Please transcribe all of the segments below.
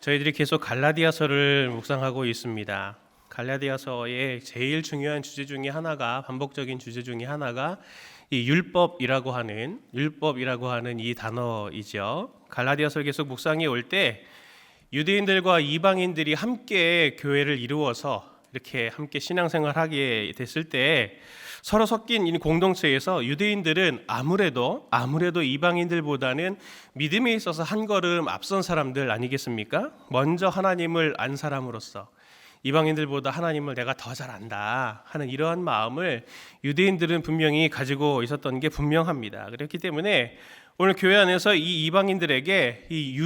저희들이 계속 갈라디아서를 묵상하고 있습니다. 갈라디아서의 제일 중요한 주제 중에 하나가, 반복적인 주제 중에 하나가 이 율법이라고 하는 이 단어이죠. 갈라디아서를 계속 묵상해 올 때 유대인들과 이방인들이 함께 교회를 이루어서 이렇게 함께 신앙생활하게 됐을 때 서로 섞인 이 공동체에서 유대인들은 아무래도 이방인들보다는 믿음에 있어서 한 걸음 앞선 사람들 아니겠습니까? 먼저 하나님을 안 사람으로서 이방인들보다 하나님을 내가 더 잘 안다 하는 이러한 마음을 유대인들은 분명히 가지고 있었던 게 분명합니다. 그렇기 때문에 오늘 교회 안에서 이 이방인들에게 이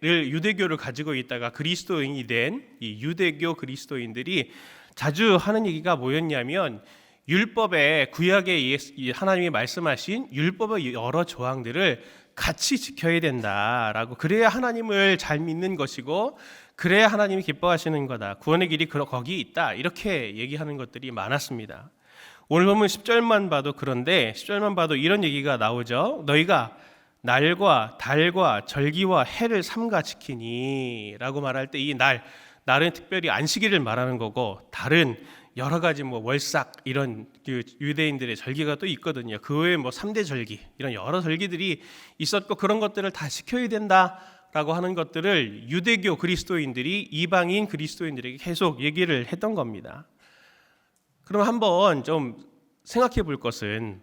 유대교를 가지고 있다가 그리스도인이 된 이 유대교 그리스도인들이 자주 하는 얘기가 뭐였냐면, 율법의 구약에 하나님이 말씀하신 율법의 여러 조항들을 같이 지켜야 된다라고, 그래야 하나님을 잘 믿는 것이고 그래야 하나님이 기뻐하시는 거다, 구원의 길이 거기 있다, 이렇게 얘기하는 것들이 많았습니다. 오늘 보면 10절만 봐도 그런데 10절만 봐도 이런 얘기가 나오죠. 너희가 날과 달과 절기와 해를 삼가 지키니 라고 말할 때, 이 날은 특별히 안식일을 말하는 거고, 달은 여러 가지 월삭 이런 유대인들의 절기가 또 있거든요. 그 외에 3대 절기 이런 여러 절기들이 있었고, 그런 것들을 다 지켜야 된다라고 하는 것들을 유대교 그리스도인들이 이방인 그리스도인들에게 계속 얘기를 했던 겁니다. 그럼 한번 좀 생각해 볼 것은,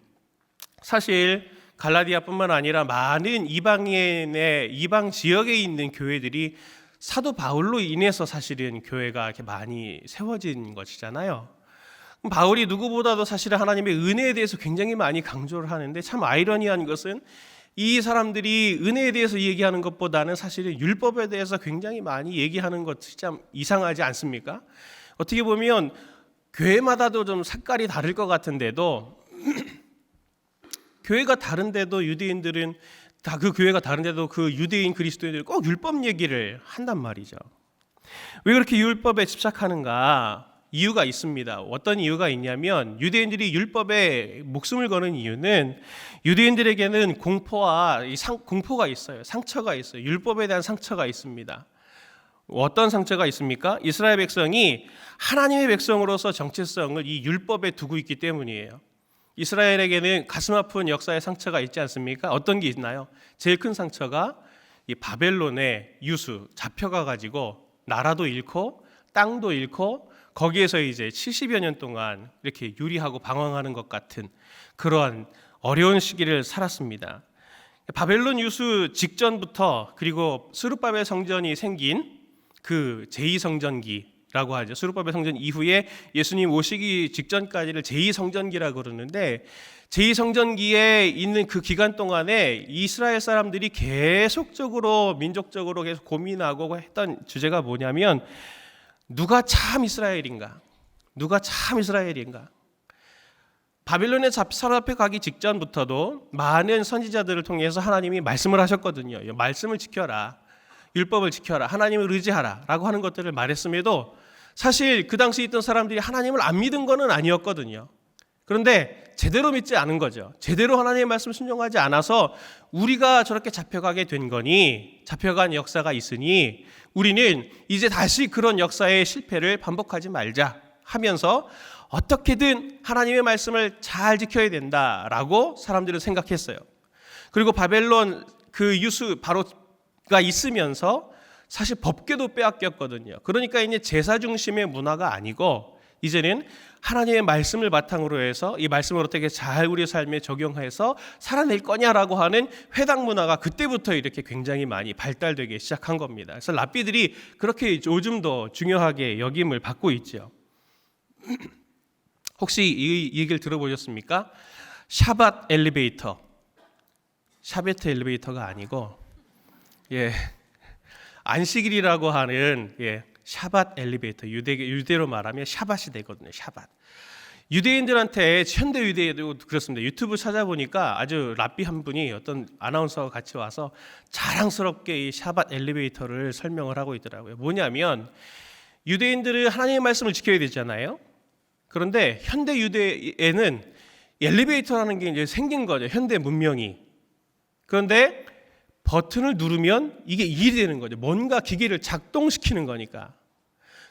사실 갈라디아뿐만 아니라 많은 이방 지역에 있는 교회들이 사도 바울로 인해서 사실은 교회가 이렇게 많이 세워진 것이잖아요. 바울이 누구보다도 사실은 하나님의 은혜에 대해서 굉장히 많이 강조를 하는데, 참 아이러니한 것은 이 사람들이 은혜에 대해서 얘기하는 것보다는 사실은 율법에 대해서 굉장히 많이 얘기하는 것이 참 이상하지 않습니까? 어떻게 보면 교회마다도 좀 색깔이 다를 것 같은데도 교회가 다른데도 유대인들은 다 그 교회가 다른데도 그 유대인 그리스도인들이 꼭 율법 얘기를 한단 말이죠. 왜 그렇게 율법에 집착하는가? 이유가 있습니다. 어떤 이유가 있냐면, 유대인들이 율법에 목숨을 거는 이유는 유대인들에게는 공포가 있어요. 상처가 있어요. 율법에 대한 상처가 있습니다. 어떤 상처가 있습니까? 이스라엘 백성이 하나님의 백성으로서 정체성을 이 율법에 두고 있기 때문이에요. 이스라엘에게는 가슴 아픈 역사의 상처가 있지 않습니까? 어떤 게 있나요? 제일 큰 상처가 이 바벨론의 유수, 잡혀가 가지고 나라도 잃고 땅도 잃고 거기에서 이제 70여 년 동안 이렇게 유리하고 방황하는 것 같은 그러한 어려운 시기를 살았습니다. 바벨론 유수 직전부터, 그리고 스룹바벨 성전이 생긴 그 제2성전기 라고 하죠. 스룹바벨 성전 이후에 예수님 오시기 직전까지를 제2성전기라고 그러는데, 제2성전기에 있는 그 기간 동안에 이스라엘 사람들이 계속적으로 민족적으로 계속 고민하고 했던 주제가 뭐냐면, 누가 참 이스라엘인가? 바빌론에 사로잡혀 가기 직전부터도 많은 선지자들을 통해서 하나님이 말씀을 하셨거든요. 말씀을 지켜라, 율법을 지켜라, 하나님을 의지하라 라고 하는 것들을 말했음에도 사실 그 당시 있던 사람들이 하나님을 안 믿은 거는 아니었거든요. 그런데 제대로 믿지 않은 거죠. 제대로 하나님의 말씀 순종하지 않아서 우리가 저렇게 잡혀가게 된 거니, 잡혀간 역사가 있으니 우리는 이제 다시 그런 역사의 실패를 반복하지 말자 하면서 어떻게든 하나님의 말씀을 잘 지켜야 된다라고 사람들은 생각했어요. 그리고 바벨론 그 유수 바로가 있으면서 사실 법궤도 빼앗겼거든요. 그러니까 이제 제사 중심의 문화가 아니고, 이제는 하나님의 말씀을 바탕으로 해서 이 말씀을 어떻게 잘 우리 삶에 적용해서 살아낼 거냐라고 하는 회당 문화가 그때부터 이렇게 굉장히 많이 발달되기 시작한 겁니다. 그래서 랍비들이 그렇게 요즘도 중요하게 여김을 받고 있죠. 혹시 이 얘기를 들어보셨습니까? 샤밧 엘리베이터. 샤베트 엘리베이터가 아니고, 안식일이라고 하는 샤밧 엘리베이터, 유대로 말하면 샤밧이 되거든요. 샤밧. 유대인들한테, 현대 유대인도 그렇습니다. 유튜브 찾아보니까 아주 랍비 한 분이, 어떤 아나운서와 같이 와서 자랑스럽게 이 샤밧 엘리베이터를 설명을 하고 있더라고요. 뭐냐면, 유대인들은 하나님의 말씀을 지켜야 되잖아요. 그런데 현대 유대에는 엘리베이터라는 게 이제 생긴 거죠. 현대 문명이. 그런데 버튼을 누르면 이게 일이 되는 거죠. 뭔가 기계를 작동시키는 거니까.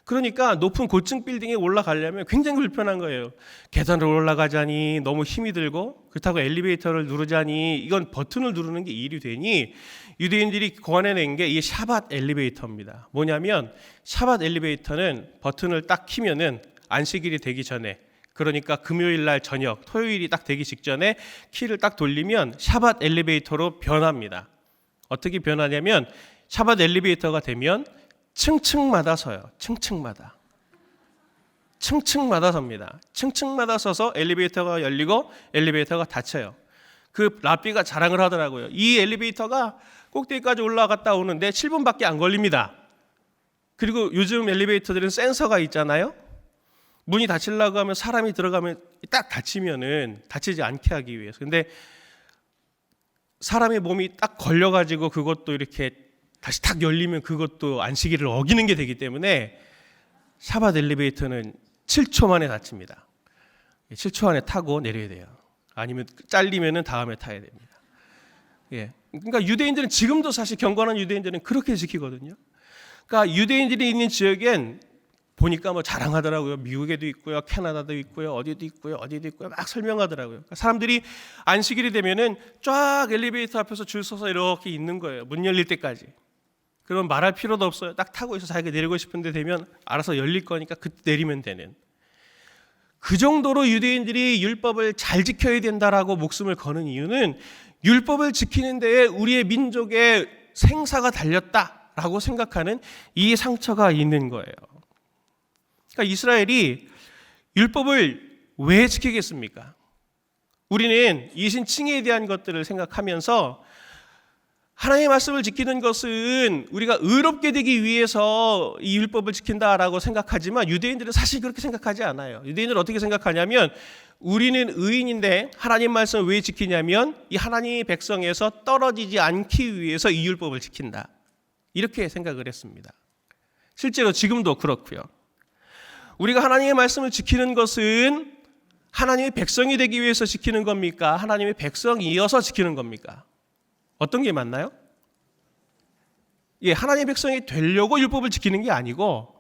그러니까 높은 고층 빌딩에 올라가려면 굉장히 불편한 거예요. 계단을 올라가자니 너무 힘이 들고, 그렇다고 엘리베이터를 누르자니 이건 버튼을 누르는 게 일이 되니 유대인들이 고안해낸 게 이 샤밧 엘리베이터입니다. 뭐냐면 샤밧 엘리베이터는 버튼을 딱 키면은 안식일이 되기 전에, 그러니까 금요일 날 저녁, 토요일이 딱 되기 직전에 키를 딱 돌리면 샤밧 엘리베이터로 변합니다. 어떻게 변하냐면 샤밧 엘리베이터가 되면 층층마다 서요. 층층마다 섭니다. 층층마다 서서 엘리베이터가 열리고 엘리베이터가 닫혀요. 그 랍비가 자랑을 하더라고요. 이 엘리베이터가 꼭대기까지 올라갔다 오는데 7분밖에 안 걸립니다. 그리고 요즘 엘리베이터들은 센서가 있잖아요. 문이 닫히려고 하면 사람이 들어가면 딱 닫히면은 닫히지 않게 하기 위해서. 근데 사람의 몸이 딱 걸려가지고 그것도 이렇게 다시 탁 열리면 그것도 안식일을 어기는 게 되기 때문에 샤밧 엘리베이터는 7초 만에 닫힙니다. 7초 안에 타고 내려야 돼요. 아니면 잘리면은 다음에 타야 됩니다. 예. 그러니까 유대인들은 지금도 사실 경건한 유대인들은 그렇게 지키거든요. 그러니까 유대인들이 있는 지역엔 보니까 뭐 자랑하더라고요. 미국에도 있고요, 캐나다도 있고요, 어디도 있고요, 막 설명하더라고요. 그러니까 사람들이 안식일이 되면은 쫙 엘리베이터 앞에서 줄 서서 이렇게 있는 거예요. 문 열릴 때까지. 그럼 말할 필요도 없어요. 딱 타고 있어 자기가 내리고 싶은데 되면 알아서 열릴 거니까 그때 내리면 되는. 그 정도로 유대인들이 율법을 잘 지켜야 된다라고 목숨을 거는 이유는 율법을 지키는 데에 우리의 민족의 생사가 달렸다라고 생각하는 이 상처가 있는 거예요. 그러니까 이스라엘이 율법을 왜 지키겠습니까? 우리는 이신칭의에 대한 것들을 생각하면서 하나님의 말씀을 지키는 것은 우리가 의롭게 되기 위해서 이 율법을 지킨다라고 생각하지만 유대인들은 사실 그렇게 생각하지 않아요. 유대인들은 어떻게 생각하냐면 우리는 의인인데 하나님 말씀을 왜 지키냐면 이 하나님의 백성에서 떨어지지 않기 위해서 이 율법을 지킨다. 이렇게 생각을 했습니다. 실제로 지금도 그렇고요. 우리가 하나님의 말씀을 지키는 것은 하나님의 백성이 되기 위해서 지키는 겁니까? 하나님의 백성이어서 지키는 겁니까? 어떤 게 맞나요? 예, 하나님의 백성이 되려고 율법을 지키는 게 아니고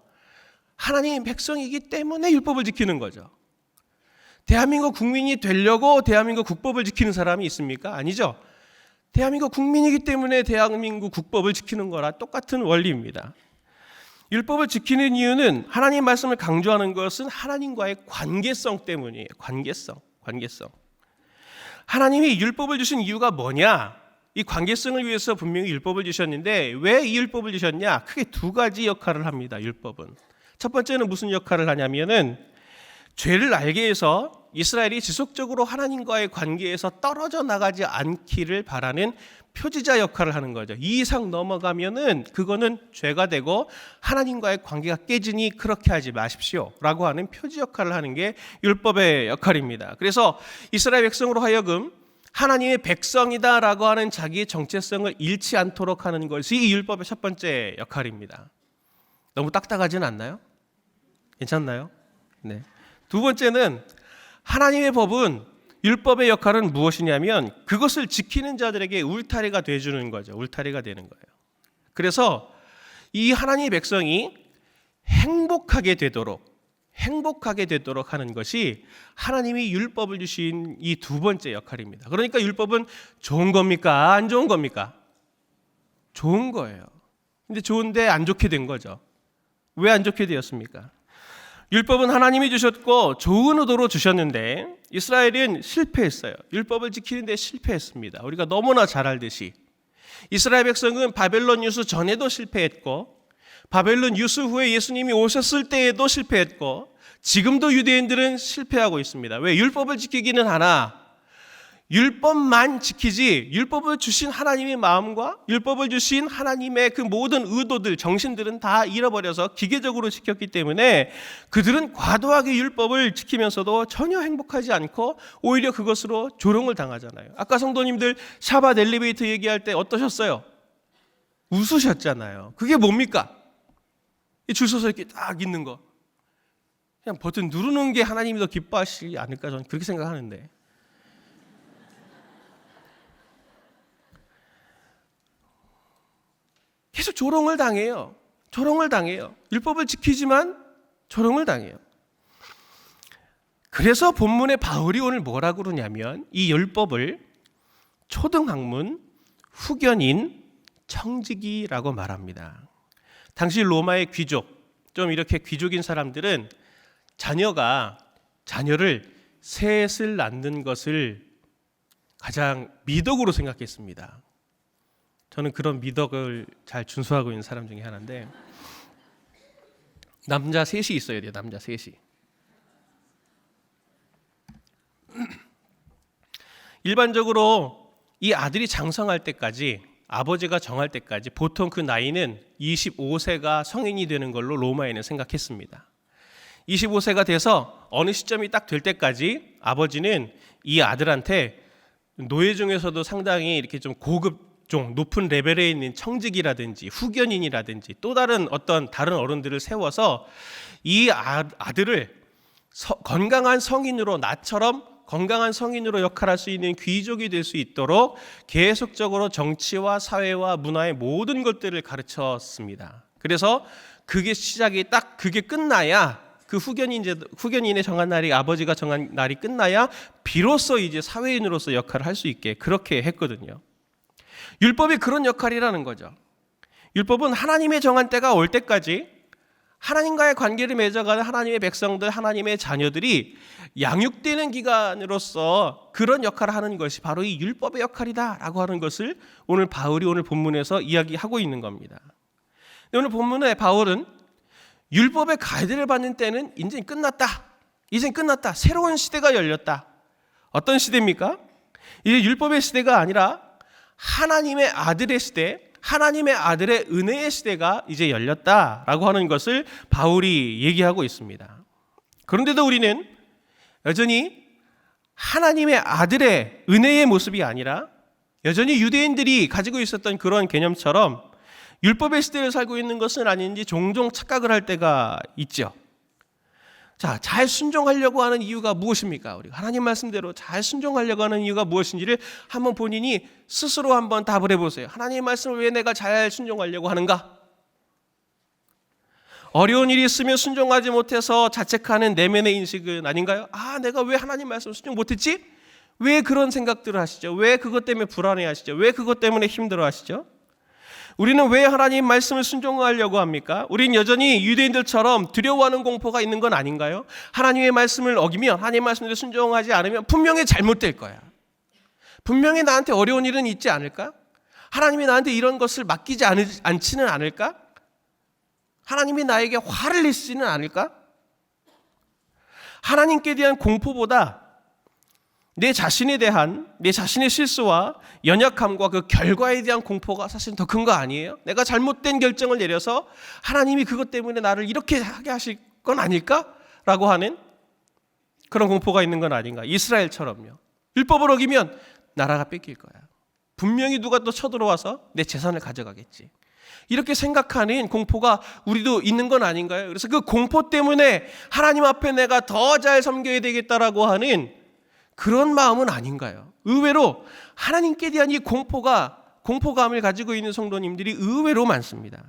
하나님의 백성이기 때문에 율법을 지키는 거죠. 대한민국 국민이 되려고 대한민국 국법을 지키는 사람이 있습니까? 아니죠. 대한민국 국민이기 때문에 대한민국 국법을 지키는 거라 똑같은 원리입니다. 율법을 지키는 이유는 하나님 말씀을 강조하는 것은 하나님과의 관계성 때문이에요. 관계성. 하나님이 율법을 주신 이유가 뭐냐? 이 관계성을 위해서 분명히 율법을 주셨는데 왜 이 율법을 주셨냐? 크게 두 가지 역할을 합니다. 율법은. 첫 번째는 무슨 역할을 하냐면은 죄를 알게 해서 이스라엘이 지속적으로 하나님과의 관계에서 떨어져 나가지 않기를 바라는 표지자 역할을 하는 거죠. 이 이상 넘어가면은 그거는 죄가 되고 하나님과의 관계가 깨지니 그렇게 하지 마십시오라고 하는 표지 역할을 하는 게 율법의 역할입니다. 그래서 이스라엘 백성으로 하여금 하나님의 백성이다라고 하는 자기의 정체성을 잃지 않도록 하는 것이 이 율법의 첫 번째 역할입니다. 너무 딱딱하진 않나요? 괜찮나요? 네. 두 번째는 하나님의 법은 율법의 역할은 무엇이냐면 그것을 지키는 자들에게 울타리가 되주는 거죠. 울타리가 되는 거예요. 그래서 이 하나님의 백성이 행복하게 되도록 하는 것이 하나님이 율법을 주신 이 두 번째 역할입니다. 그러니까 율법은 좋은 겁니까? 안 좋은 겁니까? 좋은 거예요. 근데 좋은데 안 좋게 된 거죠. 왜 안 좋게 되었습니까? 율법은 하나님이 주셨고 좋은 의도로 주셨는데 이스라엘은 실패했어요. 율법을 지키는데 실패했습니다. 우리가 너무나 잘 알듯이 이스라엘 백성은 바벨론 유수 전에도 실패했고 바벨론 유수 후에 예수님이 오셨을 때에도 실패했고 지금도 유대인들은 실패하고 있습니다. 왜? 율법을 지키기는 하나 율법만 지키지 율법을 주신 하나님의 마음과 율법을 주신 하나님의 그 모든 의도들, 정신들은 다 잃어버려서 기계적으로 지켰기 때문에 그들은 과도하게 율법을 지키면서도 전혀 행복하지 않고 오히려 그것으로 조롱을 당하잖아요. 아까 성도님들 샤밧 엘리베이터 얘기할 때 어떠셨어요? 웃으셨잖아요. 그게 뭡니까? 줄 서서 이렇게 딱 있는 거. 그냥 버튼 누르는 게 하나님이 더 기뻐하시지 않을까 저는 그렇게 생각하는데. 계속 조롱을 당해요. 조롱을 당해요. 율법을 지키지만 조롱을 당해요. 그래서 본문에 바울이 오늘 뭐라고 그러냐면 이 율법을 초등학문, 후견인, 청지기라고 말합니다. 당시 로마의 귀족, 좀 이렇게 귀족인 사람들은 자녀를 셋을 낳는 것을 가장 미덕으로 생각했습니다. 저는 그런 미덕을 잘 준수하고 있는 사람 중에 하나인데, 남자 셋이 있어야 돼요. 남자 셋이. 일반적으로 이 아들이 장성할 때까지, 아버지가 정할 때까지 보통 그 나이는 25세가 성인이 되는 걸로 로마에는 생각했습니다. 25세가 돼서 어느 시점이 딱 될 때까지 아버지는 이 아들한테 노예 중에서도 상당히 이렇게 좀 고급, 좀 높은 레벨에 있는 청직이라든지 후견인이라든지 또 다른 어른들을 세워서 이 아들을 건강한 성인으로, 나처럼 건강한 성인으로 역할할 수 있는 귀족이 될 수 있도록 계속적으로 정치와 사회와 문화의 모든 것들을 가르쳤습니다. 그래서 그게 끝나야, 그 후견인의 정한 날이, 아버지가 정한 날이 끝나야 비로소 이제 사회인으로서 역할을 할 수 있게 그렇게 했거든요. 율법이 그런 역할이라는 거죠. 율법은 하나님의 정한 때가 올 때까지 하나님과의 관계를 맺어가는 하나님의 백성들, 하나님의 자녀들이 양육되는 기간으로서 그런 역할을 하는 것이 바로 이 율법의 역할이다라고 하는 것을 오늘 바울이 오늘 본문에서 이야기하고 있는 겁니다. 오늘 본문에 바울은 율법의 가이드를 받는 때는 이제 끝났다. 새로운 시대가 열렸다. 어떤 시대입니까? 이제 율법의 시대가 아니라 하나님의 아들의 시대, 하나님의 아들의 은혜의 시대가 이제 열렸다라고 하는 것을 바울이 얘기하고 있습니다. 그런데도 우리는 여전히 하나님의 아들의 은혜의 모습이 아니라 여전히 유대인들이 가지고 있었던 그런 개념처럼 율법의 시대를 살고 있는 것은 아닌지 종종 착각을 할 때가 있죠. 자, 잘 순종하려고 하는 이유가 무엇입니까? 우리가 하나님 말씀대로 잘 순종하려고 하는 이유가 무엇인지를 한번 본인이 스스로 한번 답을 해보세요. 하나님 말씀을 왜 내가 잘 순종하려고 하는가? 어려운 일이 있으면 순종하지 못해서 자책하는 내면의 인식은 아닌가요? 내가 왜 하나님 말씀을 순종 못했지? 왜 그런 생각들을 하시죠? 왜 그것 때문에 불안해하시죠? 왜 그것 때문에 힘들어하시죠? 우리는 왜 하나님 말씀을 순종하려고 합니까? 우린 여전히 유대인들처럼 두려워하는 공포가 있는 건 아닌가요? 하나님의 말씀을 어기면, 하나님의 말씀을 순종하지 않으면 분명히 잘못될 거야. 분명히 나한테 어려운 일은 있지 않을까? 하나님이 나한테 이런 것을 맡기지 않지는 않을까? 하나님이 나에게 화를 내시지는 않을까? 하나님께 대한 공포보다 내 자신의 실수와 연약함과 그 결과에 대한 공포가 사실 더 큰 거 아니에요? 내가 잘못된 결정을 내려서 하나님이 그것 때문에 나를 이렇게 하게 하실 건 아닐까? 라고 하는 그런 공포가 있는 건 아닌가? 이스라엘처럼요. 율법을 어기면 나라가 뺏길 거야. 분명히 누가 또 쳐들어와서 내 재산을 가져가겠지. 이렇게 생각하는 공포가 우리도 있는 건 아닌가요? 그래서 그 공포 때문에 하나님 앞에 내가 더 잘 섬겨야 되겠다라고 하는 그런 마음은 아닌가요? 의외로 하나님께 대한 이 공포감을 가지고 있는 성도님들이 의외로 많습니다.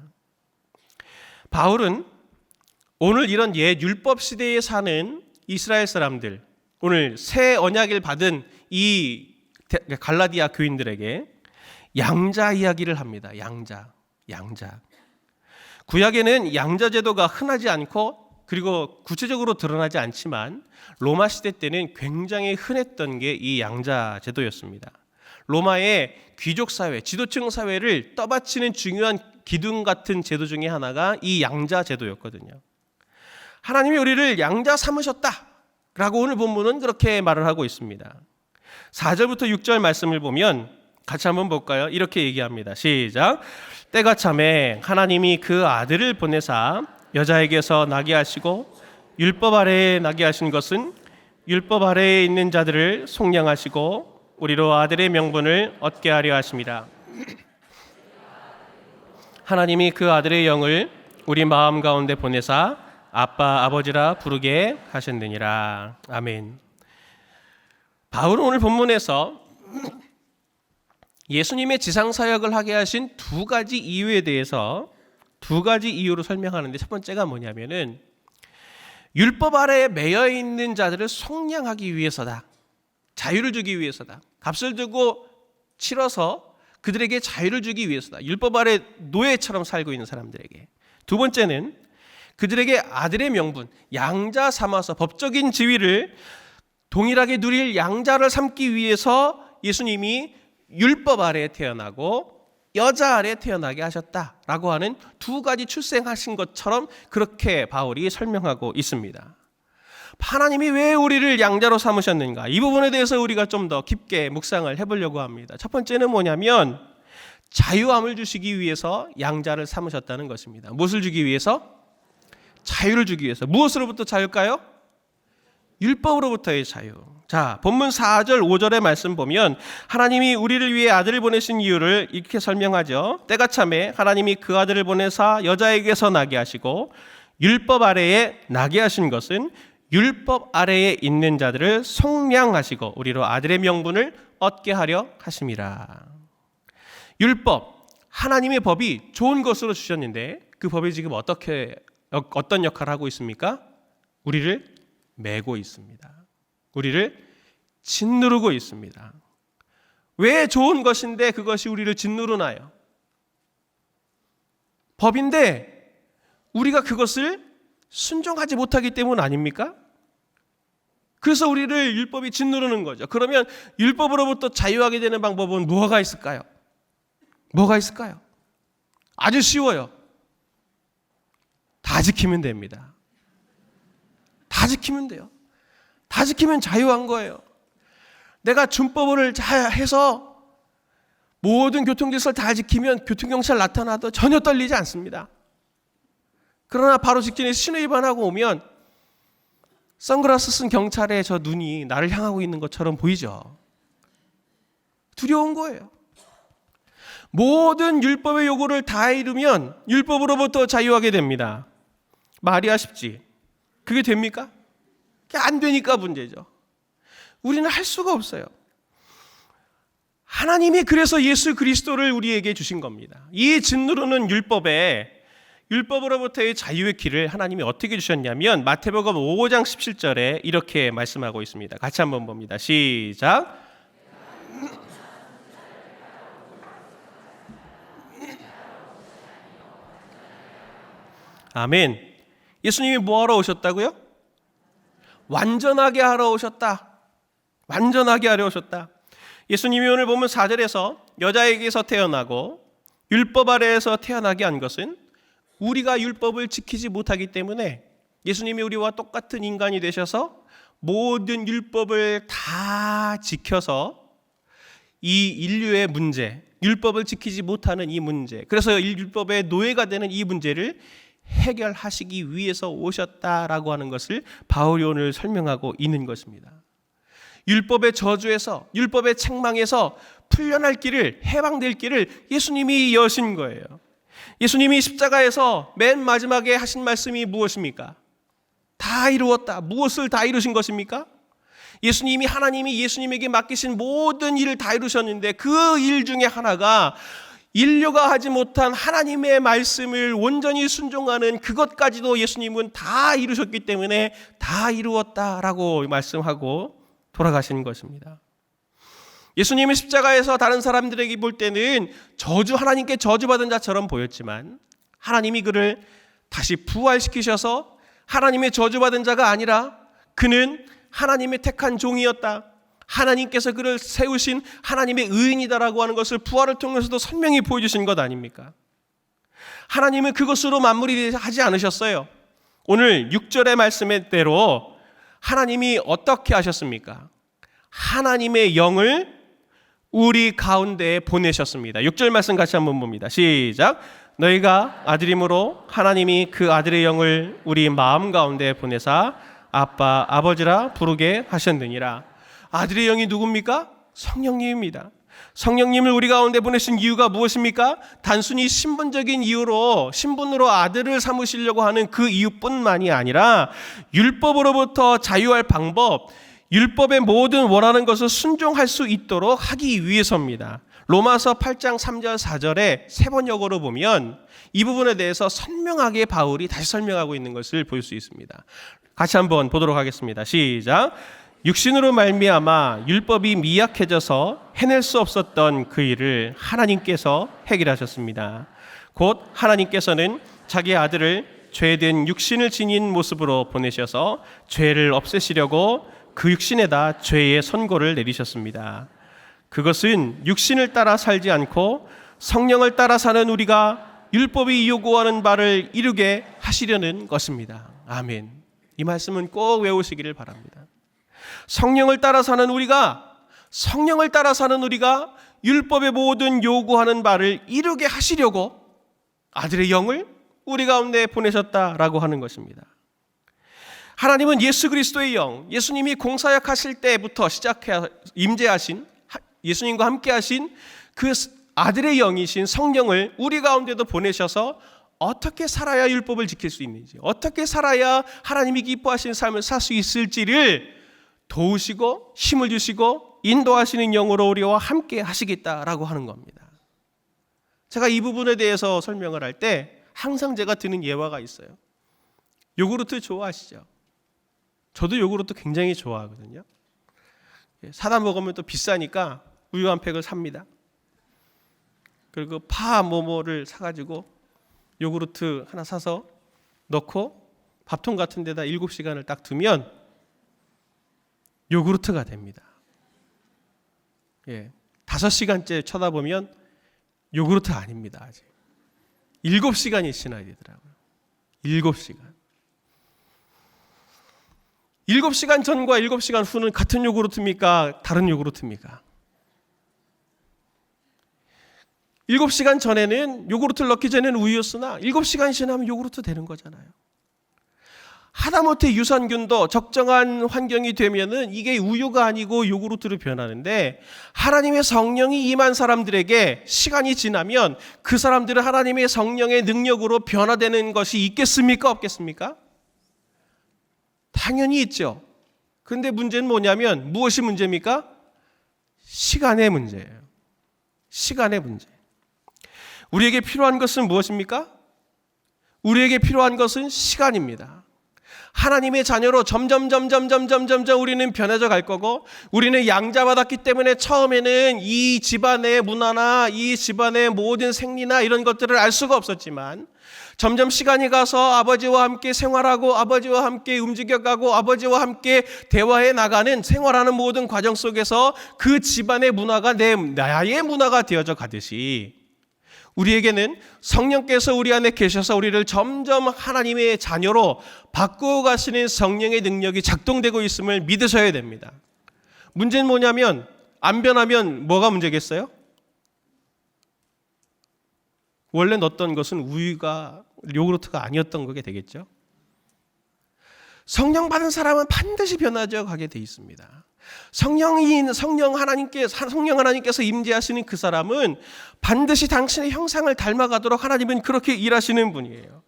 바울은 오늘 이런 옛 율법 시대에 사는 이스라엘 사람들, 오늘 새 언약을 받은 이 갈라디아 교인들에게 양자 이야기를 합니다. 양자. 구약에는 양자 제도가 흔하지 않고 그리고 구체적으로 드러나지 않지만 로마 시대 때는 굉장히 흔했던 게 이 양자 제도였습니다. 로마의 귀족 사회, 지도층 사회를 떠받치는 중요한 기둥 같은 제도 중에 하나가 이 양자 제도였거든요. 하나님이 우리를 양자 삼으셨다라고 오늘 본문은 그렇게 말을 하고 있습니다. 4절부터 6절 말씀을 보면 같이 한번 볼까요? 이렇게 얘기합니다. 시작. 때가 참에 하나님이 그 아들을 보내사 여자에게서 나게 하시고 율법 아래에 나게 하신 것은 율법 아래에 있는 자들을 속량하시고 우리로 아들의 명분을 얻게 하려 하십니다. 하나님이 그 아들의 영을 우리 마음 가운데 보내사 아빠 아버지라 부르게 하셨느니라. 아멘. 바울은 오늘 본문에서 예수님의 지상사역을 하게 하신 두 가지 이유에 대해서 두 가지 이유로 설명하는데, 첫 번째가 뭐냐면은 율법 아래에 매여 있는 자들을 속량하기 위해서다. 자유를 주기 위해서다. 값을 주고 치러서 그들에게 자유를 주기 위해서다. 율법 아래 노예처럼 살고 있는 사람들에게. 두 번째는 그들에게 아들의 명분, 양자 삼아서 법적인 지위를 동일하게 누릴 양자를 삼기 위해서 예수님이 율법 아래에 태어나고 여자 아래에 태어나게 하셨다라고 하는 두 가지 출생하신 것처럼 그렇게 바울이 설명하고 있습니다. 하나님이 왜 우리를 양자로 삼으셨는가? 이 부분에 대해서 우리가 좀 더 깊게 묵상을 해보려고 합니다. 첫 번째는 뭐냐면 자유함을 주시기 위해서 양자를 삼으셨다는 것입니다. 무엇을 주기 위해서? 자유를 주기 위해서. 무엇으로부터 자유일까요? 율법으로부터의 자유. 자, 본문 4절 5절의 말씀 보면 하나님이 우리를 위해 아들을 보내신 이유를 이렇게 설명하죠. 때가 참에 하나님이 그 아들을 보내사 여자에게서 나게 하시고 율법 아래에 나게 하신 것은 율법 아래에 있는 자들을 속량하시고 우리로 아들의 명분을 얻게 하려 하심이라. 율법, 하나님의 법이 좋은 것으로 주셨는데 그 법이 지금 어떤 역할을 하고 있습니까? 우리를 매고 있습니다. 우리를 짓누르고 있습니다. 왜 좋은 것인데 그것이 우리를 짓누르나요? 법인데 우리가 그것을 순종하지 못하기 때문 아닙니까? 그래서 우리를 율법이 짓누르는 거죠. 그러면 율법으로부터 자유하게 되는 방법은 뭐가 있을까요? 뭐가 있을까요? 아주 쉬워요. 다 지키면 됩니다. 다 지키면 돼요. 다 지키면 자유한 거예요. 내가 준법을 잘 해서 모든 교통질서를 다 지키면 교통경찰 나타나도 전혀 떨리지 않습니다. 그러나 바로 직전에 신호위반하고 오면 선글라스 쓴 경찰의 저 눈이 나를 향하고 있는 것처럼 보이죠. 두려운 거예요. 모든 율법의 요구를 다 이루면 율법으로부터 자유하게 됩니다. 말이 아쉽지. 그게 됩니까? 그게 안 되니까 문제죠. 우리는 할 수가 없어요. 하나님이 그래서 예수 그리스도를 우리에게 주신 겁니다. 이 짓누르는 율법으로부터의 자유의 길을 하나님이 어떻게 주셨냐면 마태복음 5장 17절에 이렇게 말씀하고 있습니다. 같이 한번 봅니다. 시작. 아멘. 예수님이 뭐하러 오셨다고요? 완전하게 하러 오셨다. 완전하게 하러 오셨다. 예수님이 오늘 보면 4절에서 여자에게서 태어나고 율법 아래에서 태어나게 한 것은 우리가 율법을 지키지 못하기 때문에 예수님이 우리와 똑같은 인간이 되셔서 모든 율법을 다 지켜서 이 인류의 문제, 율법을 지키지 못하는 이 문제, 그래서 율법의 노예가 되는 이 문제를 해결하시기 위해서 오셨다라고 하는 것을 바울이 오늘 설명하고 있는 것입니다. 율법의 저주에서, 율법의 책망에서 풀려날 길을, 해방될 길을 예수님이 여신 거예요. 예수님이 십자가에서 맨 마지막에 하신 말씀이 무엇입니까? 다 이루었다. 무엇을 다 이루신 것입니까? 하나님이 예수님에게 맡기신 모든 일을 다 이루셨는데 그 일 중에 하나가 인류가 하지 못한 하나님의 말씀을 온전히 순종하는 그것까지도 예수님은 다 이루셨기 때문에 다 이루었다라고 말씀하고 돌아가신 것입니다. 예수님은 십자가에서 다른 사람들에게 볼 때는 하나님께 저주받은 자처럼 보였지만 하나님이 그를 다시 부활시키셔서 하나님의 저주받은 자가 아니라 그는 하나님의 택한 종이었다. 하나님께서 그를 세우신 하나님의 의인이다라고 하는 것을 부활을 통해서도 선명히 보여주신 것 아닙니까? 하나님은 그것으로 마무리하지 않으셨어요. 오늘 6절의 말씀대로 하나님이 어떻게 하셨습니까? 하나님의 영을 우리 가운데에 보내셨습니다. 6절 말씀 같이 한번 봅니다. 시작. 너희가 아들이므로 하나님이 그 아들의 영을 우리 마음 가운데 보내사 아빠, 아버지라 부르게 하셨느니라. 아들의 영이 누굽니까? 성령님입니다. 성령님을 우리 가운데 보내신 이유가 무엇입니까? 단순히 신분으로 아들을 삼으시려고 하는 그 이유뿐만이 아니라 율법으로부터 자유할 방법, 율법의 모든 원하는 것을 순종할 수 있도록 하기 위해서입니다. 로마서 8장 3절 4절에 세 번역어로 보면 이 부분에 대해서 선명하게 바울이 다시 설명하고 있는 것을 볼 수 있습니다. 같이 한번 보도록 하겠습니다. 시작. 육신으로 말미암아 율법이 미약해져서 해낼 수 없었던 그 일을 하나님께서 해결하셨습니다. 곧 하나님께서는 자기 아들을 죄된 육신을 지닌 모습으로 보내셔서 죄를 없애시려고 그 육신에다 죄의 선고를 내리셨습니다. 그것은 육신을 따라 살지 않고 성령을 따라 사는 우리가 율법이 요구하는 바를 이루게 하시려는 것입니다. 아멘. 이 말씀은 꼭 외우시기를 바랍니다. 성령을 따라 사는 우리가 율법의 모든 요구하는 바를 이루게 하시려고 아들의 영을 우리 가운데 보내셨다라고 하는 것입니다. 하나님은 예수 그리스도의 영, 예수님이 공사역 하실 때부터 시작해 임재하신, 예수님과 함께 하신 그 아들의 영이신 성령을 우리 가운데도 보내셔서 어떻게 살아야 율법을 지킬 수 있는지, 어떻게 살아야 하나님이 기뻐하시는 삶을 살 수 있을지를 도우시고 힘을 주시고 인도하시는 영으로 우리와 함께 하시겠다라고 하는 겁니다. 제가 이 부분에 대해서 설명을 할 때 항상 제가 드는 예화가 있어요. 요구르트 좋아하시죠? 저도 요구르트 굉장히 좋아하거든요. 사다 먹으면 또 비싸니까 우유 한 팩을 삽니다. 그리고 파 뭐뭐를 사가지고 요구르트 하나 사서 넣고 밥통 같은 데다 7시간을 딱 두면 요구르트가 됩니다. 5시간째 쳐다보면 요구르트 아닙니다. 아직 7시간이 지나야 되더라고요. 7시간. 7시간 전과 7시간 후는 같은 요구르트입니까? 다른 요구르트입니까? 7시간 전에는 요구르트를 넣기 전에는 우유였으나 7시간이 지나면 요구르트 되는 거잖아요. 하다못해 유산균도 적정한 환경이 되면은 이게 우유가 아니고 요구르트로 변하는데 하나님의 성령이 임한 사람들에게 시간이 지나면 그 사람들은 하나님의 성령의 능력으로 변화되는 것이 있겠습니까? 없겠습니까? 당연히 있죠. 그런데 문제는 뭐냐면 무엇이 문제입니까? 시간의 문제예요. 시간의 문제. 우리에게 필요한 것은 무엇입니까? 우리에게 필요한 것은 시간입니다. 하나님의 자녀로 점점 우리는 변해져 갈 거고 우리는 양자받았기 때문에 처음에는 이 집안의 문화나 이 집안의 모든 생리나 이런 것들을 알 수가 없었지만 점점 시간이 가서 아버지와 함께 생활하고 아버지와 함께 움직여가고 아버지와 함께 대화해 나가는 생활하는 모든 과정 속에서 그 집안의 문화가 나의 문화가 되어져 가듯이 우리에게는 성령께서 우리 안에 계셔서 우리를 점점 하나님의 자녀로 바꾸어 가시는 성령의 능력이 작동되고 있음을 믿으셔야 됩니다. 문제는 뭐냐면 안 변하면 뭐가 문제겠어요? 원래 넣었던 것은 우유가 요구르트가 아니었던 거게 되겠죠. 성령 받은 사람은 반드시 변화져 가게 돼 있습니다. 성령 하나님께서 임재하시는 그 사람은 반드시 당신의 형상을 닮아가도록 하나님은 그렇게 일하시는 분이에요.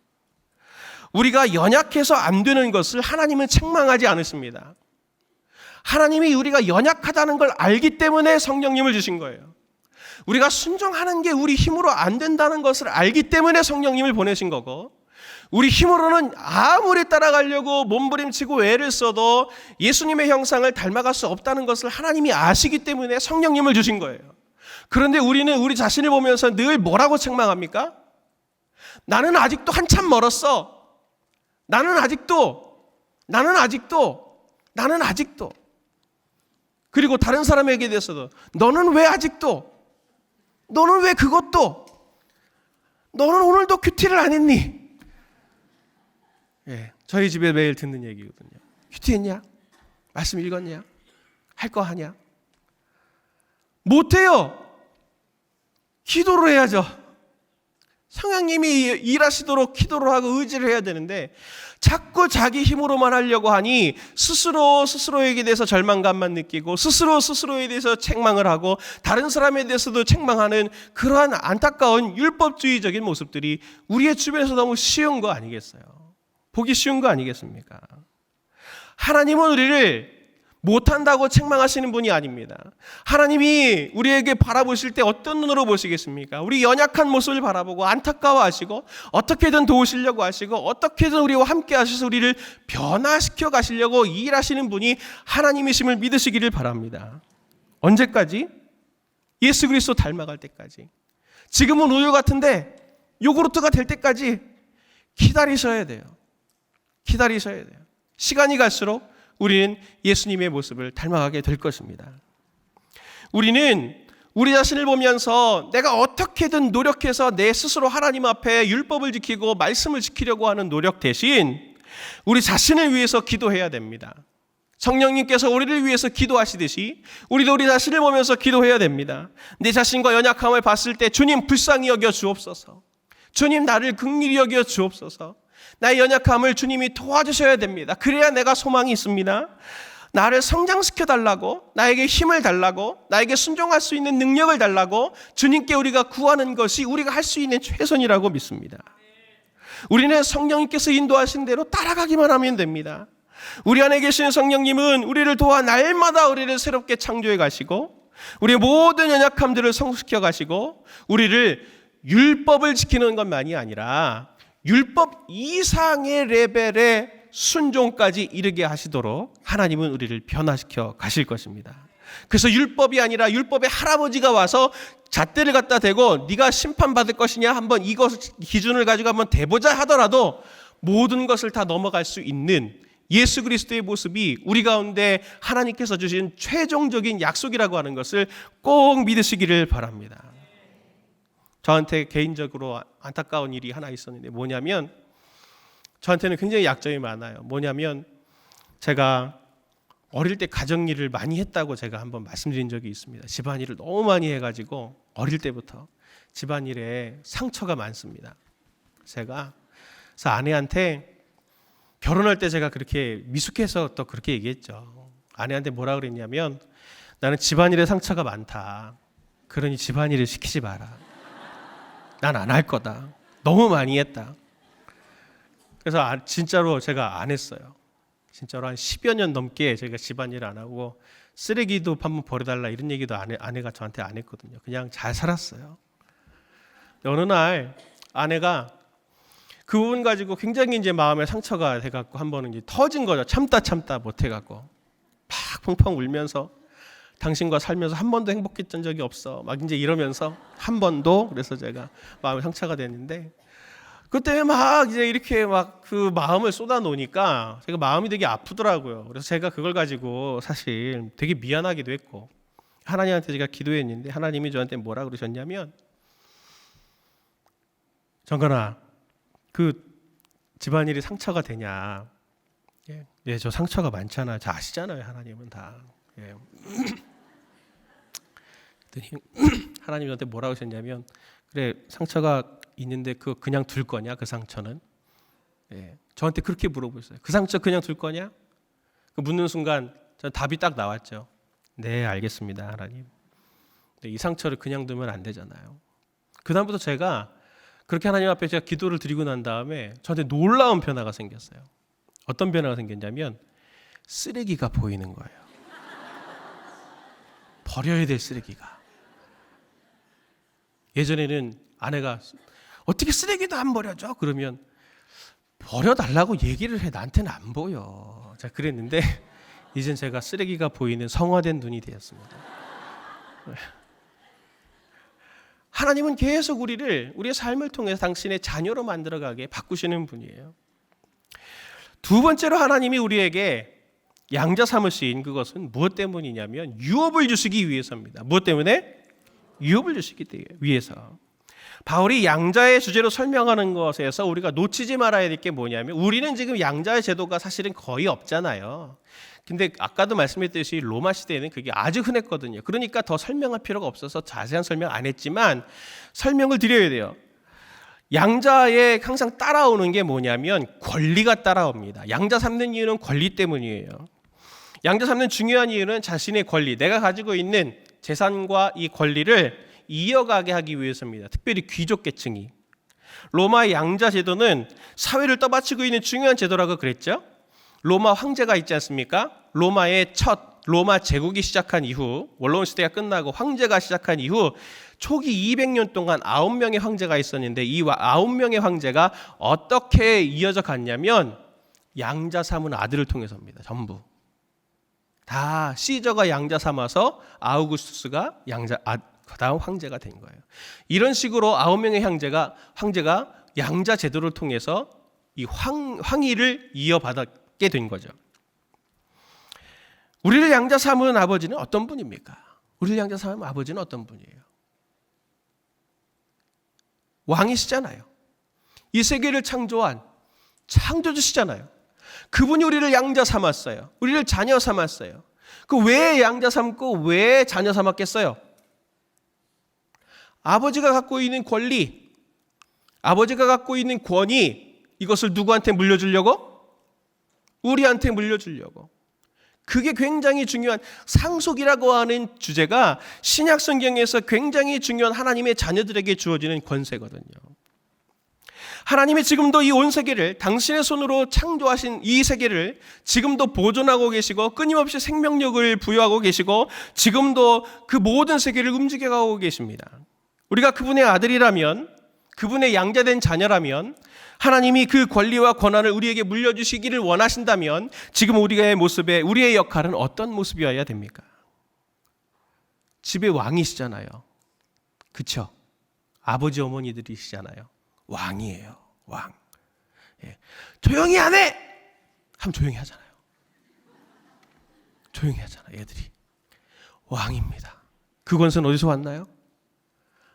우리가 연약해서 안 되는 것을 하나님은 책망하지 않으십니다. 하나님이 우리가 연약하다는 걸 알기 때문에 성령님을 주신 거예요. 우리가 순종하는 게 우리 힘으로 안 된다는 것을 알기 때문에 성령님을 보내신 거고 우리 힘으로는 아무리 따라가려고 몸부림치고 애를 써도 예수님의 형상을 닮아갈 수 없다는 것을 하나님이 아시기 때문에 성령님을 주신 거예요. 그런데 우리는 우리 자신을 보면서 늘 뭐라고 책망합니까? 나는 아직도 한참 멀었어. 나는 아직도. 그리고 다른 사람에게 대해서도 너는 왜 아직도? 너는 왜 그것도? 너는 오늘도 큐티를 안 했니? 저희 집에 매일 듣는 얘기거든요. 큐티했냐? 말씀 읽었냐? 할 거 하냐? 못해요. 기도를 해야죠. 성령님이 일하시도록 기도를 하고 의지를 해야 되는데 자꾸 자기 힘으로만 하려고 하니 스스로에게 대해서 절망감만 느끼고 스스로에 대해서 책망을 하고 다른 사람에 대해서도 책망하는 그러한 안타까운 율법주의적인 모습들이 우리의 주변에서 너무 쉬운 거 아니겠어요? 보기 쉬운 거 아니겠습니까? 하나님은 우리를 못한다고 책망하시는 분이 아닙니다. 하나님이 우리에게 바라보실 때 어떤 눈으로 보시겠습니까? 우리 연약한 모습을 바라보고 안타까워하시고 어떻게든 도우시려고 하시고 어떻게든 우리와 함께 하셔서 우리를 변화시켜 가시려고 일하시는 분이 하나님이심을 믿으시기를 바랍니다. 언제까지? 예수 그리스도 닮아갈 때까지. 지금은 우유 같은데 요구르트가 될 때까지 기다리셔야 돼요. 기다리셔야 돼요. 시간이 갈수록 우리는 예수님의 모습을 닮아가게 될 것입니다. 우리는 우리 자신을 보면서 내가 어떻게든 노력해서 내 스스로 하나님 앞에 율법을 지키고 말씀을 지키려고 하는 노력 대신 우리 자신을 위해서 기도해야 됩니다. 성령님께서 우리를 위해서 기도하시듯이 우리도 우리 자신을 보면서 기도해야 됩니다. 내 자신과 연약함을 봤을 때 주님 불쌍히 여겨 주옵소서. 주님 나를 긍휼히 여겨 주옵소서. 나의 연약함을 주님이 도와주셔야 됩니다. 그래야 내가 소망이 있습니다. 나를 성장시켜 달라고, 나에게 힘을 달라고, 나에게 순종할 수 있는 능력을 달라고 주님께 우리가 구하는 것이 우리가 할 수 있는 최선이라고 믿습니다. 우리는 성령님께서 인도하신 대로 따라가기만 하면 됩니다. 우리 안에 계시는 성령님은 우리를 도와 날마다 우리를 새롭게 창조해 가시고 우리의 모든 연약함들을 성숙시켜 가시고 우리를 율법을 지키는 것만이 아니라 율법 이상의 레벨의 순종까지 이르게 하시도록 하나님은 우리를 변화시켜 가실 것입니다. 그래서 율법이 아니라 율법의 할아버지가 와서 잣대를 갖다 대고 네가 심판받을 것이냐 한번 이것 기준을 가지고 한번 대보자 하더라도 모든 것을 다 넘어갈 수 있는 예수 그리스도의 모습이 우리 가운데 하나님께서 주신 최종적인 약속이라고 하는 것을 꼭 믿으시기를 바랍니다. 저한테 개인적으로 안타까운 일이 하나 있었는데 뭐냐면 저한테는 굉장히 약점이 많아요. 뭐냐면 제가 어릴 때 가정일을 많이 했다고 제가 한번 말씀드린 적이 있습니다. 집안일을 너무 많이 해가지고 어릴 때부터 집안일에 상처가 많습니다. 그래서 아내한테 결혼할 때 제가 그렇게 미숙해서 또 그렇게 얘기했죠. 아내한테 뭐라 그랬냐면 나는 집안일에 상처가 많다. 그러니 집안일을 시키지 마라. 난 안 할 거다. 너무 많이 했다. 그래서 진짜로 제가 안 했어요. 진짜로 한 10여 년 넘게 제가 집안일을 안 하고 쓰레기도 한번 버려달라 이런 얘기도 아내가 저한테 안 했거든요. 그냥 잘 살았어요. 어느 날 아내가 그 부분 가지고 굉장히 이제 마음에 상처가 돼갖고 한 번은 이제 터진 거죠. 참다 못해갖고 막 펑펑 울면서 당신과 살면서 한 번도 행복했던 적이 없어. 막 이제 이러면서 한 번도 그래서 제가 마음에 상처가 됐는데 그때 막 이제 이렇게 막 그 마음을 쏟아 놓으니까 제가 마음이 되게 아프더라고요. 그래서 제가 그걸 가지고 사실 되게 미안하기도 했고 하나님한테 제가 기도했는데 하나님이 저한테 뭐라 그러셨냐면 정건아 그 집안일이 상처가 되냐? 예, 저 상처가 많잖아요. 저 아시잖아요. 하나님은 다. 예. 하나님이 저한테 뭐라고 하셨냐면 그래 상처가 있는데 그냥 둘 거냐 그 상처는? 예. 저한테 그렇게 물어보셨어요. 그 상처 그냥 둘 거냐? 그 묻는 순간 전 답이 딱 나왔죠. 네 알겠습니다 하나님. 근데 이 상처를 그냥 두면 안 되잖아요. 그 다음부터 제가 그렇게 하나님 앞에 제가 기도를 드리고 난 다음에 저한테 놀라운 변화가 생겼어요. 어떤 변화가 생겼냐면 쓰레기가 보이는 거예요. 버려야 될 쓰레기가. 예전에는 아내가 어떻게 쓰레기도 안 버려줘? 그러면 버려달라고 얘기를 해. 나한테는 안 보여. 자, 그랬는데 이젠 제가 쓰레기가 보이는 성화된 눈이 되었습니다. 하나님은 계속 우리의 삶을 통해서 당신의 자녀로 만들어가게 바꾸시는 분이에요. 두 번째로 하나님이 우리에게 양자 삼으신 그것은 무엇 때문이냐면 유업을 주시기 위해서입니다. 무엇 때문에? 유업을 주시기 위해서. 바울이 양자의 주제로 설명하는 것에서 우리가 놓치지 말아야 될 게 뭐냐면 우리는 지금 양자의 제도가 사실은 거의 없잖아요. 근데 아까도 말씀했듯이 로마 시대에는 그게 아주 흔했거든요. 그러니까 더 설명할 필요가 없어서 자세한 설명 안 했지만 설명을 드려야 돼요. 양자에 항상 따라오는 게 뭐냐면 권리가 따라옵니다. 양자 삼는 이유는 권리 때문이에요. 양자 삼는 중요한 이유는 자신의 권리, 내가 가지고 있는 재산과 이 권리를 이어가게 하기 위해서입니다. 특별히 귀족 계층이. 로마의 양자 제도는 사회를 떠받치고 있는 중요한 제도라고 그랬죠. 로마 황제가 있지 않습니까? 로마의 첫 로마 제국이 시작한 이후, 원로원 시대가 끝나고 황제가 시작한 이후 초기 200년 동안 9명의 황제가 있었는데 이 9명의 황제가 어떻게 이어져 갔냐면 양자 삼은 아들을 통해서입니다. 전부. 다 시저가 양자 삼아서 아우구스투스가 그다음 황제가 된 거예요. 이런 식으로 9명의 황제가 양자 제도를 통해서 이 황위를 이어받게 된 거죠. 우리를 양자 삼은 아버지는 어떤 분입니까? 우리를 양자 삼은 아버지는 어떤 분이에요? 왕이시잖아요. 이 세계를 창조한 창조주시잖아요. 그분이 우리를 양자 삼았어요. 우리를 자녀 삼았어요. 그 왜 양자 삼고 왜 자녀 삼았겠어요? 아버지가 갖고 있는 권리, 아버지가 갖고 있는 권위, 이것을 누구한테 물려주려고? 우리한테 물려주려고. 그게 굉장히 중요한, 상속이라고 하는 주제가 신약 성경에서 굉장히 중요한 하나님의 자녀들에게 주어지는 권세거든요. 하나님이 지금도 이 온 세계를 당신의 손으로 창조하신 이 세계를 지금도 보존하고 계시고 끊임없이 생명력을 부여하고 계시고 지금도 그 모든 세계를 움직여가고 계십니다. 우리가 그분의 아들이라면, 그분의 양자된 자녀라면 하나님이 그 권리와 권한을 우리에게 물려주시기를 원하신다면 지금 우리의 역할은 어떤 모습이어야 됩니까? 집의 왕이시잖아요. 그렇죠? 아버지 어머니들이시잖아요. 왕이에요. 왕. 예. 조용히 안 해! 하면 조용히 하잖아요. 조용히 하잖아요. 애들이. 왕입니다. 그 권세는 어디서 왔나요?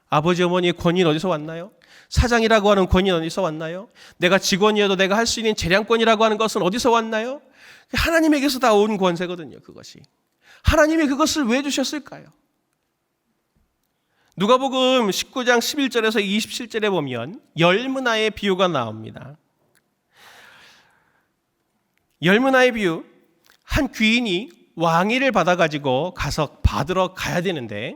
아버지 어머니의 권위는 어디서 왔나요? 사장이라고 하는 권위는 어디서 왔나요? 내가 직원이어도 내가 할 수 있는 재량권이라고 하는 것은 어디서 왔나요? 하나님에게서 다 온 권세거든요. 그것이. 하나님이 그것을 왜 주셨을까요? 누가복음 19장 11절에서 27절에 보면 열문화의 비유가 나옵니다. 열문화의 비유, 한 귀인이 왕위를 받아가지고 가서 받으러 가야 되는데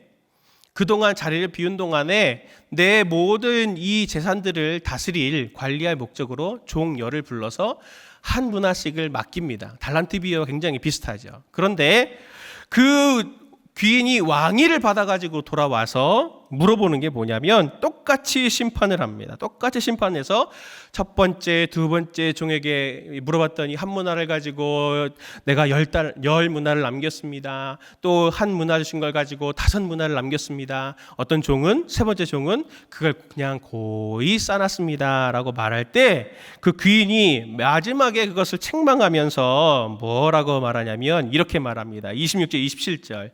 그동안 자리를 비운 동안에 내 모든 이 재산들을 다스릴, 관리할 목적으로 종 열을 불러서 한 문화씩을 맡깁니다. 달란트 비유와 굉장히 비슷하죠. 그런데 그 귀인이 왕위를 받아가지고 돌아와서 물어보는 게 뭐냐면 똑같이 심판을 합니다. 똑같이 심판해서 첫 번째, 두 번째 종에게 물어봤더니 한 문화를 가지고 내가 10문화를 남겼습니다. 또 한 문화 주신 걸 가지고 5문화를 남겼습니다. 어떤 종은, 세 번째 종은 그걸 그냥 고이 싸놨습니다 라고 말할 때 그 귀인이 마지막에 그것을 책망하면서 뭐라고 말하냐면 이렇게 말합니다. 26절, 27절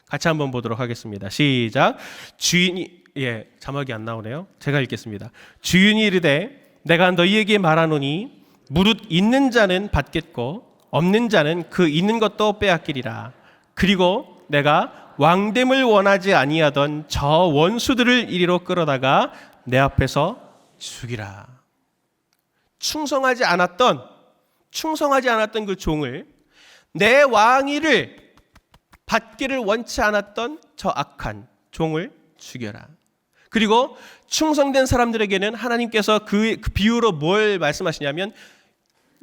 같이 한번 보도록 하겠습니다. 시작. 주인이, 자막이 안 나오네요. 제가 읽겠습니다. 주인이 이르되 내가 너희에게 말하노니 무릇 있는 자는 받겠고 없는 자는 그 있는 것도 빼앗기리라. 그리고 내가 왕됨을 원하지 아니하던 저 원수들을 이리로 끌어다가 내 앞에서 죽이라. 충성하지 않았던 그 종을, 내 왕위를 받기를 원치 않았던 저 악한 종을 죽여라. 그리고 충성된 사람들에게는 하나님께서 그 비유로 뭘 말씀하시냐면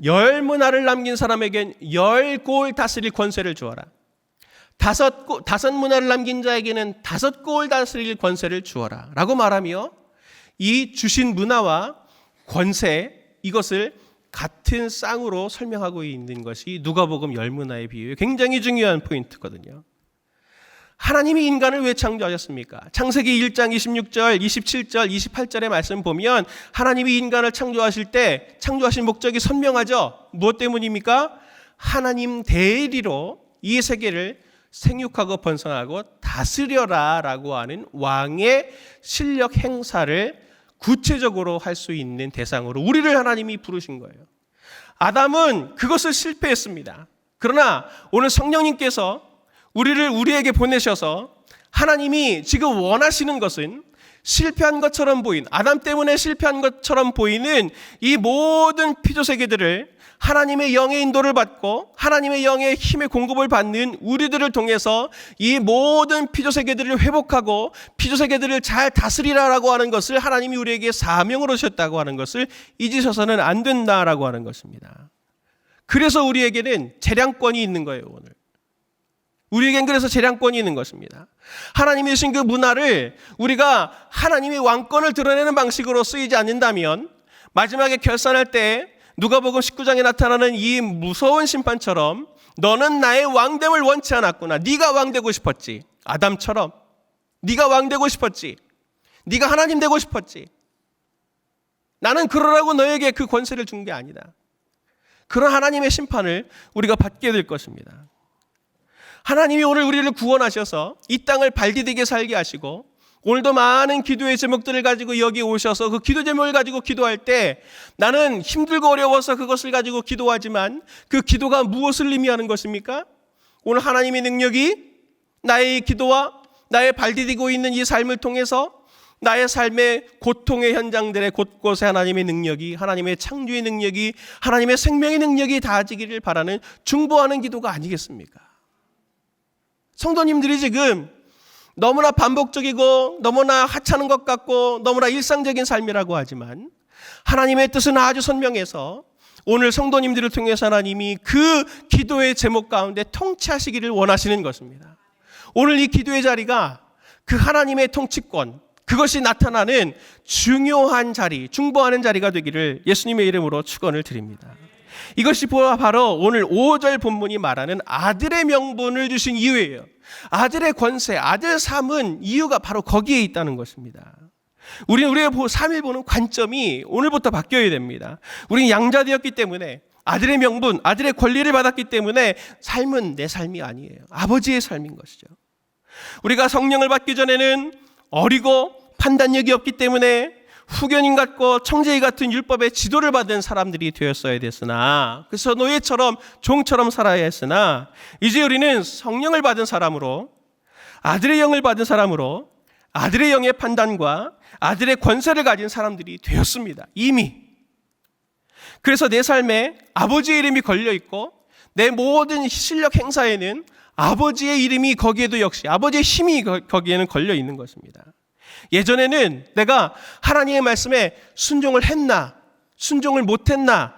10문화를 남긴 사람에겐 10골 다스릴 권세를 주어라. 5문화를 남긴 자에게는 5골 다스릴 권세를 주어라 라고 말하며 이 주신 문화와 권세, 이것을 같은 쌍으로 설명하고 있는 것이 누가복음 열문화의 비유의 굉장히 중요한 포인트거든요. 하나님이 인간을 왜 창조하셨습니까? 창세기 1장 26절, 27절, 28절의 말씀 보면 하나님이 인간을 창조하실 때 창조하신 목적이 선명하죠. 무엇 때문입니까? 하나님 대리로 이 세계를 생육하고 번성하고 다스려라 라고 하는 왕의 실력 행사를 구체적으로 할 수 있는 대상으로 우리를 하나님이 부르신 거예요. 아담은 그것을 실패했습니다. 그러나 오늘 성령님께서 우리에게 보내셔서 하나님이 지금 원하시는 것은 실패한 것처럼 보인, 아담 때문에 실패한 것처럼 보이는 이 모든 피조세계들을 하나님의 영의 인도를 받고 하나님의 영의 힘의 공급을 받는 우리들을 통해서 이 모든 피조세계들을 회복하고 피조세계들을 잘 다스리라라고 하는 것을 하나님이 우리에게 사명으로 주셨다고 하는 것을 잊으셔서는 안 된다라고 하는 것입니다. 그래서 우리에게는 재량권이 있는 거예요. 오늘 우리에겐 그래서 재량권이 있는 것입니다. 하나님이 주신 그 문화를 우리가 하나님의 왕권을 드러내는 방식으로 쓰이지 않는다면 마지막에 결산할 때 누가복음 19장에 나타나는 이 무서운 심판처럼 너는 나의 왕됨을 원치 않았구나. 네가 왕되고 싶었지. 아담처럼 네가 왕되고 싶었지. 네가 하나님 되고 싶었지. 나는 그러라고 너에게 그 권세를 준 게 아니다. 그런 하나님의 심판을 우리가 받게 될 것입니다. 하나님이 오늘 우리를 구원하셔서 이 땅을 발디디게 살게 하시고 오늘도 많은 기도의 제목들을 가지고 여기 오셔서 그 기도 제목을 가지고 기도할 때 나는 힘들고 어려워서 그것을 가지고 기도하지만 그 기도가 무엇을 의미하는 것입니까? 오늘 하나님의 능력이 나의 기도와 나의 발디디고 있는 이 삶을 통해서 나의 삶의 고통의 현장들의 곳곳에 하나님의 능력이, 하나님의 창조의 능력이, 하나님의 생명의 능력이 닿아지기를 바라는 중보하는 기도가 아니겠습니까? 성도님들이 지금 너무나 반복적이고 너무나 하찮은 것 같고 너무나 일상적인 삶이라고 하지만 하나님의 뜻은 아주 선명해서 오늘 성도님들을 통해서 하나님이 그 기도의 제목 가운데 통치하시기를 원하시는 것입니다. 오늘 이 기도의 자리가 그 하나님의 통치권, 그것이 나타나는 중요한 자리, 중보하는 자리가 되기를 예수님의 이름으로 축원을 드립니다. 이것이 바로 오늘 5절 본문이 말하는 아들의 명분을 주신 이유예요. 아들의 권세, 아들 삼은 이유가 바로 거기에 있다는 것입니다. 우리는 우리의 삶을 보는 관점이 오늘부터 바뀌어야 됩니다. 우리는 양자되었기 때문에 아들의 명분, 아들의 권리를 받았기 때문에 삶은 내 삶이 아니에요. 아버지의 삶인 것이죠. 우리가 성령을 받기 전에는 어리고 판단력이 없기 때문에 후견인 같고 청재기 같은 율법의 지도를 받은 사람들이 되었어야 됐으나, 그래서 노예처럼 종처럼 살아야 했으나, 이제 우리는 성령을 받은 사람으로, 아들의 영을 받은 사람으로 아들의 영의 판단과 아들의 권세를 가진 사람들이 되었습니다. 이미. 그래서 내 삶에 아버지의 이름이 걸려있고 내 모든 실력 행사에는 아버지의 이름이 거기에도 역시 아버지의 힘이 거기에는 걸려있는 것입니다. 예전에는 내가 하나님의 말씀에 순종을 했나 순종을 못했나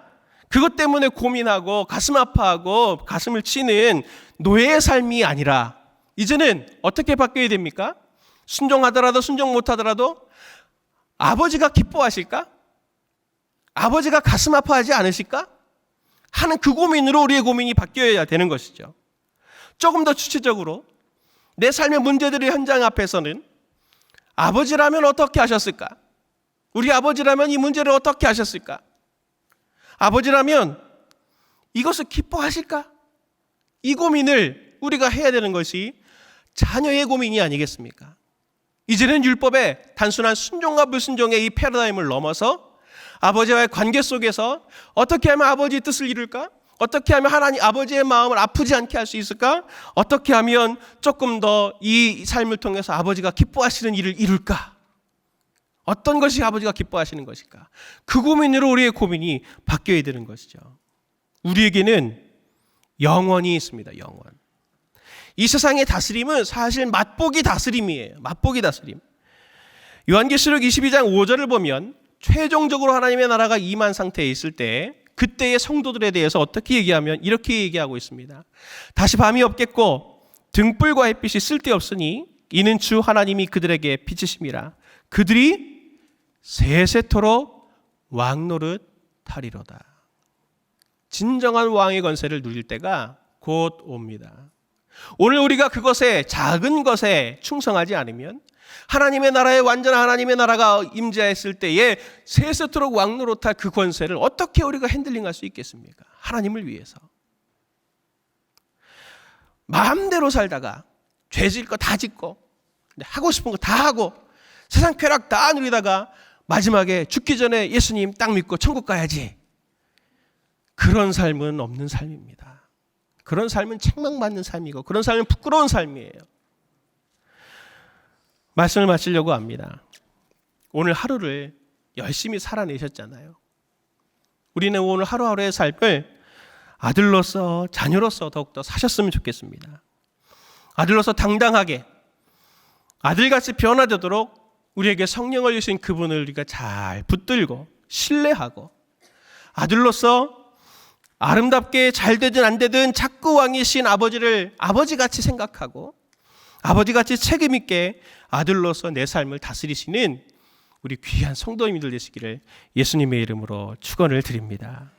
그것 때문에 고민하고 가슴 아파하고 가슴을 치는 노예의 삶이 아니라 이제는 어떻게 바뀌어야 됩니까? 순종하더라도 순종 못하더라도 아버지가 기뻐하실까? 아버지가 가슴 아파하지 않으실까? 하는 그 고민으로 우리의 고민이 바뀌어야 되는 것이죠. 조금 더 구체적으로 내 삶의 문제들의 현장 앞에서는 아버지라면 어떻게 하셨을까? 우리 아버지라면 이 문제를 어떻게 하셨을까? 아버지라면 이것을 기뻐하실까? 이 고민을 우리가 해야 되는 것이 자녀의 고민이 아니겠습니까? 이제는 율법의 단순한 순종과 불순종의 이 패러다임을 넘어서 아버지와의 관계 속에서 어떻게 하면 아버지의 뜻을 이룰까? 어떻게 하면 하나님 아버지의 마음을 아프지 않게 할 수 있을까? 어떻게 하면 조금 더 이 삶을 통해서 아버지가 기뻐하시는 일을 이룰까? 어떤 것이 아버지가 기뻐하시는 것일까? 그 고민으로 우리의 고민이 바뀌어야 되는 것이죠. 우리에게는 영원이 있습니다. 영원. 이 세상의 다스림은 사실 맛보기 다스림이에요. 맛보기 다스림. 요한계시록 22장 5절을 보면 최종적으로 하나님의 나라가 임한 상태에 있을 때 그때의 성도들에 대해서 어떻게 얘기하면 이렇게 얘기하고 있습니다. 다시 밤이 없겠고 등불과 햇빛이 쓸데없으니 이는 주 하나님이 그들에게 빛이심이라. 그들이 세세토록 왕노릇 하리로다. 진정한 왕의 권세를 누릴 때가 곧 옵니다. 오늘 우리가 그것에 작은 것에 충성하지 않으면 하나님의 나라에 완전한 하나님의 나라가 임재했을 때에 세세토록 왕노릇할 그 권세를 어떻게 우리가 핸들링할 수 있겠습니까? 하나님을 위해서. 마음대로 살다가 죄질 거 다 짓고 하고 싶은 거 다 하고 세상 쾌락 다 누리다가 마지막에 죽기 전에 예수님 딱 믿고 천국 가야지. 그런 삶은 없는 삶입니다. 그런 삶은 책망받는 삶이고 그런 삶은 부끄러운 삶이에요. 말씀을 마치려고 합니다. 오늘 하루를 열심히 살아내셨잖아요. 우리는 오늘 하루하루의 삶을 아들로서 자녀로서 더욱더 사셨으면 좋겠습니다. 아들로서 당당하게 아들같이 변화되도록 우리에게 성령을 주신 그분을 우리가 잘 붙들고 신뢰하고 아들로서 아름답게 잘 되든 안 되든 자꾸 왕이신 아버지를 아버지같이 생각하고 아버지같이 책임있게 아들로서 내 삶을 다스리시는 우리 귀한 성도님들 되시기를 예수님의 이름으로 축원을 드립니다.